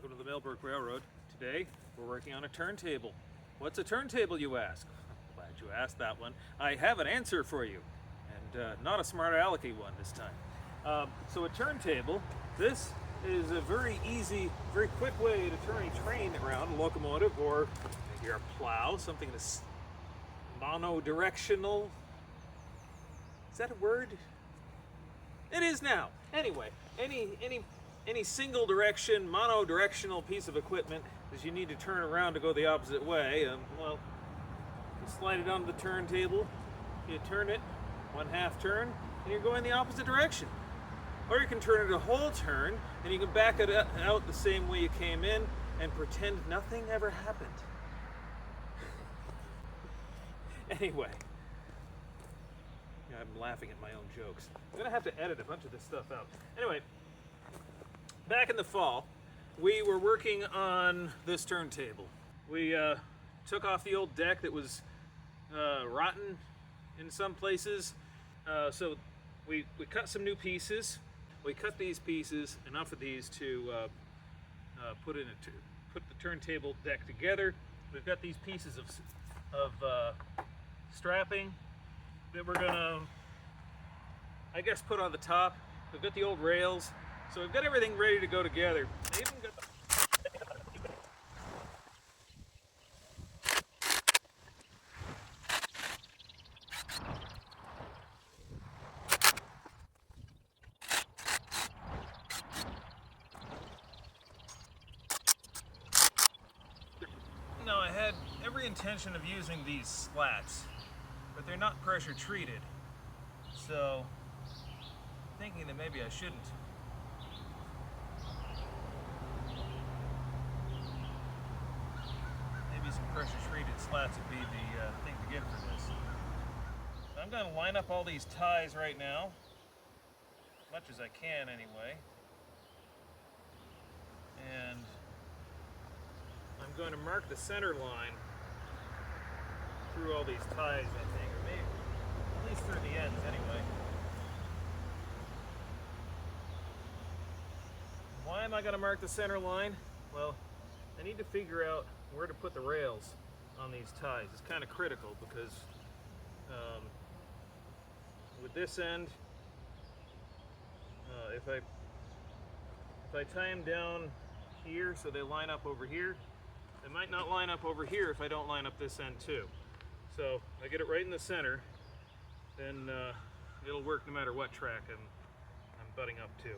Welcome to the Mill Brook Railroad. Today we're working on a turntable. What's a turntable, you ask? Glad you asked that one. I have an answer for you, and not a smart alecky one this time. So a turntable, this is a very easy, very quick way to turn a train around, a locomotive, or maybe a plow, something that's monodirectional. Is that a word? It is now. Anyway, any single direction, monodirectional piece of equipment that you need to turn around to go the opposite way, well, you slide it onto the turntable, you turn it 1/2 turn, and you're going the opposite direction. Or you can turn it a whole turn, and you can back it out the same way you came in and pretend nothing ever happened. Anyway, I'm laughing at my own jokes. I'm gonna have to edit a bunch of this stuff out. Anyway, back in the fall, we were working on this turntable. We took off the old deck that was rotten in some places. So we cut some new pieces. We cut these pieces, enough of these to put the turntable deck together. We've got these pieces of strapping that we're gonna, I guess, put on the top. We've got the old rails, so we've got everything ready to go together. I even got Now, I had every intention of using these slats, but they're not pressure treated, so I'm thinking that maybe I shouldn't. Maybe some pressure treated slats would be the thing to get for this. I'm going to line up all these ties right now, as much as I can anyway, and I'm going to mark the center line through all these ties, I think, or maybe at least through the ends anyway. Why am I going to mark the center line? Well, I need to figure out where to put the rails on these ties. It's kind of critical because with this end, if I tie them down here so they line up over here, they might not line up over here if I don't line up this end too. So I get it right in the center, then it'll work no matter what track I'm butting up to.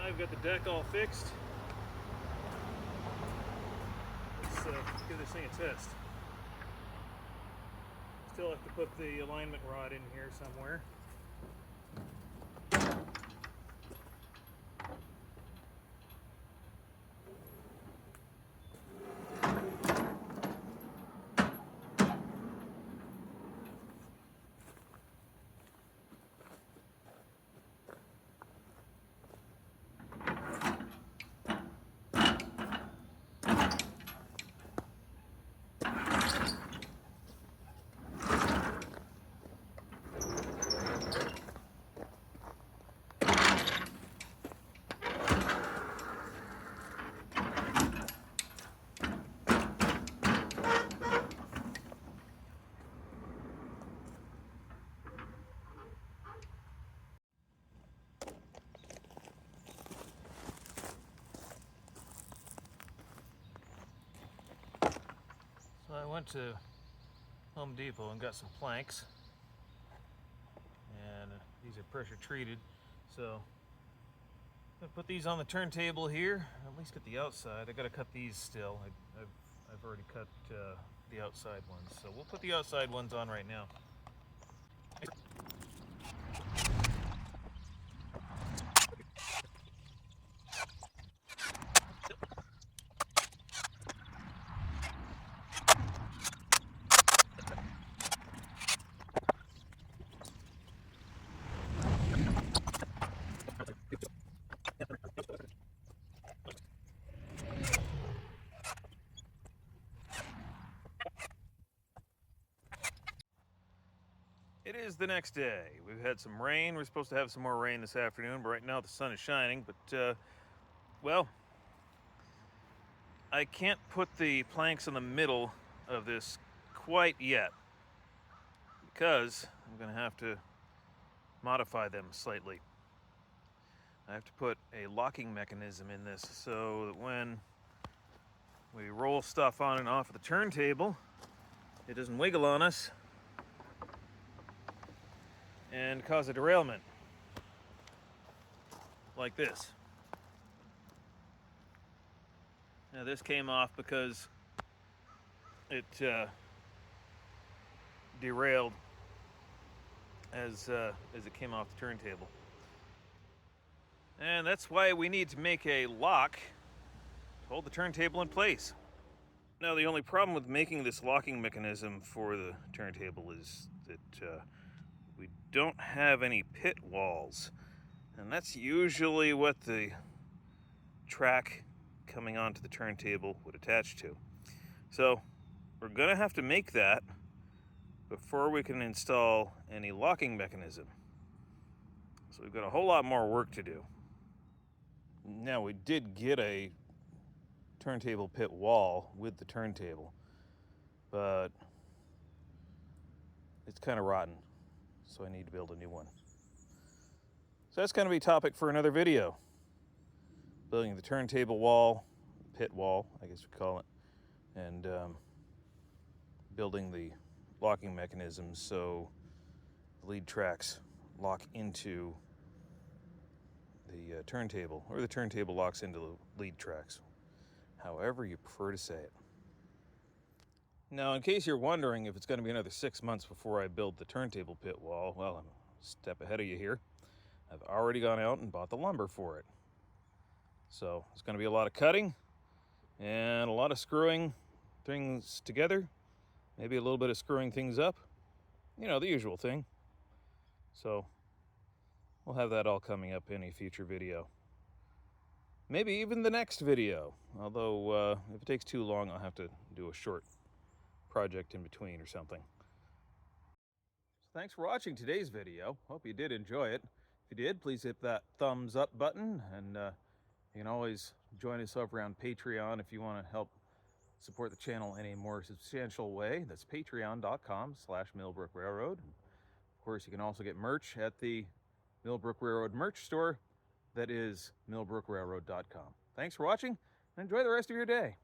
I've got the deck all fixed. Let's give this thing a test. Still have to put the alignment rod in here somewhere. So I went to Home Depot and got some planks, and these are pressure treated, so I'm gonna put these on the turntable here, at least get the outside. I gotta cut these still. I've already cut the outside ones, so we'll put the outside ones on right now. It is the next day. We've had some rain. We're supposed to have some more rain this afternoon, but right now the sun is shining. But, well, I can't put the planks in the middle of this quite yet because I'm going to have to modify them slightly. I have to put a locking mechanism in this so that when we roll stuff on and off of the turntable, it doesn't wiggle on us and cause a derailment like this. Now this came off because it derailed as it came off the turntable. And that's why we need to make a lock to hold the turntable in place. Now the only problem with making this locking mechanism for the turntable is that we don't have any pit walls, and that's usually what the track coming onto the turntable would attach to. So we're gonna have to make that before we can install any locking mechanism. So we've got a whole lot more work to do. Now we did get a turntable pit wall with the turntable, but it's kind of rotten, so I need to build a new one. So that's going to be a topic for another video. Building the turntable wall, pit wall, I guess we call it, and building the locking mechanism so the lead tracks lock into the turntable, or the turntable locks into the lead tracks, however you prefer to say it. Now, in case you're wondering if it's going to be another 6 months before I build the turntable pit wall, well, I'm a step ahead of you here. I've already gone out and bought the lumber for it. So it's going to be a lot of cutting and a lot of screwing things together, maybe a little bit of screwing things up, you know, the usual thing. So we'll have that all coming up in a future video. Maybe even the next video, although if it takes too long, I'll have to do a short project in between or something. So thanks for watching today's video. Hope you did enjoy it. If you did, please hit that thumbs up button, and you can always join us over on Patreon if you want to help support the channel in a more substantial way. That's patreon.com/Mill Brook Railroad. Of course, you can also get merch at the Mill Brook Railroad merch store. That is millbrookrailroad.com. Thanks for watching, and enjoy the rest of your day.